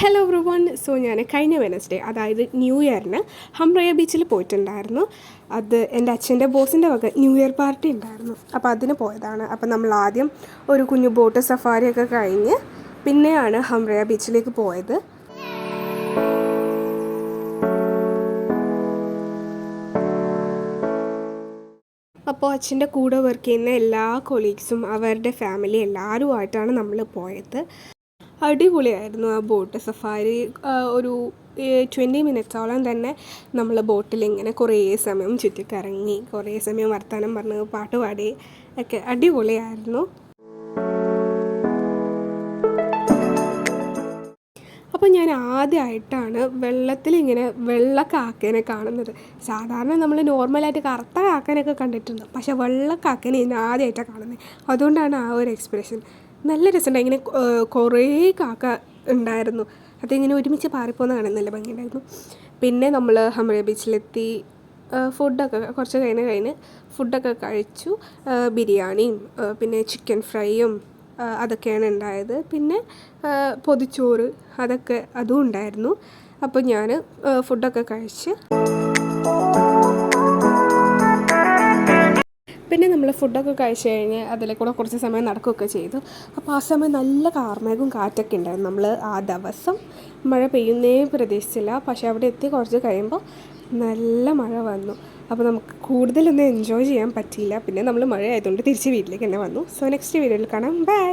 Hello every one. So ഞാൻ കഴിഞ്ഞ Wednesday, അതായത് ന്യൂ ഇയറിന് ഹംറയ ബീച്ചിൽ പോയിട്ടുണ്ടായിരുന്നു. അത് എൻ്റെ അച്ഛൻ്റെ ബോസിൻ്റെ വക ന്യൂ ഇയർ പാർട്ടി ഉണ്ടായിരുന്നു. അപ്പോൾ അതിന് പോയതാണ്. അപ്പോൾ നമ്മൾ ആദ്യം ഒരു കുഞ്ഞു ബോട്ട് സഫാരിയൊക്കെ കഴിഞ്ഞ് പിന്നെയാണ് ഹംറയ ബീച്ചിലേക്ക് പോയത്. അപ്പോൾ അച്ഛൻ്റെ കൂടെ വർക്ക് ചെയ്യുന്ന എല്ലാ കൊളീഗ്സും അവരുടെ ഫാമിലി എല്ലാവരുമായിട്ടാണ് നമ്മൾ പോയത്. അടിപൊളിയായിരുന്നു ആ ബോട്ട് സഫാരി. ഒരു 20 മിനിറ്റ്സോളം തന്നെ നമ്മൾ ബോട്ടിൽ ഇങ്ങനെ കുറേ സമയം ചുറ്റിക്കറങ്ങി, കുറേ സമയം വർത്തമാനം പറഞ്ഞ് പാട്ട് പാടി ഒക്കെ അടിപൊളിയായിരുന്നു. അപ്പോൾ ഞാൻ ആദ്യമായിട്ടാണ് വെള്ളത്തിലിങ്ങനെ വെള്ള കാക്കേനെ കാണുന്നത്. സാധാരണ നമ്മൾ നോർമലായിട്ട് കറുത്ത കാക്കനൊക്കെ കണ്ടിട്ടുണ്ട്, പക്ഷേ വെള്ള കാക്കേനെ ഇന്ന് ആദ്യമായിട്ടാണ് കാണുന്നത്. അതുകൊണ്ടാണ് ആ ഒരു എക്സ്പ്രഷൻ. നല്ല രസമുണ്ടായി. ഇങ്ങനെ കുറേ കാക്ക ഉണ്ടായിരുന്നു. അതിങ്ങനെ ഒരുമിച്ച് പാറിപ്പോകുന്ന കാണാൻ നല്ല ഭംഗിയുണ്ടായിരുന്നു. പിന്നെ നമ്മൾ ഹംറയ ബീച്ചിലെത്തി. ഫുഡൊക്കെ കുറച്ച് കഴിഞ്ഞ് ഫുഡൊക്കെ കഴിച്ചു. ബിരിയാണിയും പിന്നെ ചിക്കൻ ഫ്രൈയും അതൊക്കെയാണ് ഉണ്ടായത്. പിന്നെ പൊതിച്ചോറ് അതും ഉണ്ടായിരുന്നു. അപ്പോൾ ഞാൻ ഫുഡൊക്കെ കഴിച്ച് പിന്നെ നമ്മൾ ഫുഡൊക്കെ കഴിച്ച് കഴിഞ്ഞ് അതിലെ കൂടെ കുറച്ച് സമയം നടക്കുകയൊക്കെ ചെയ്തു. അപ്പോൾ ആ സമയം നല്ല കാർമേഘവും കാറ്റൊക്കെ ഉണ്ടായിരുന്നു. നമ്മൾ ആ ദിവസം മഴ പെയ്യുന്നേ പ്രതീക്ഷിച്ചില്ല, പക്ഷേ അവിടെ എത്തി കുറച്ച് കഴിയുമ്പോൾ നല്ല മഴ വന്നു. അപ്പോൾ നമുക്ക് കൂടുതലൊന്നും എൻജോയ് ചെയ്യാൻ പറ്റിയില്ല. പിന്നെ നമ്മൾ മഴ ആയതുകൊണ്ട് തിരിച്ച് വീട്ടിലേക്ക് തന്നെ വന്നു. സോ നെക്സ്റ്റ് വീഡിയോയിൽ കാണാം. ബൈ.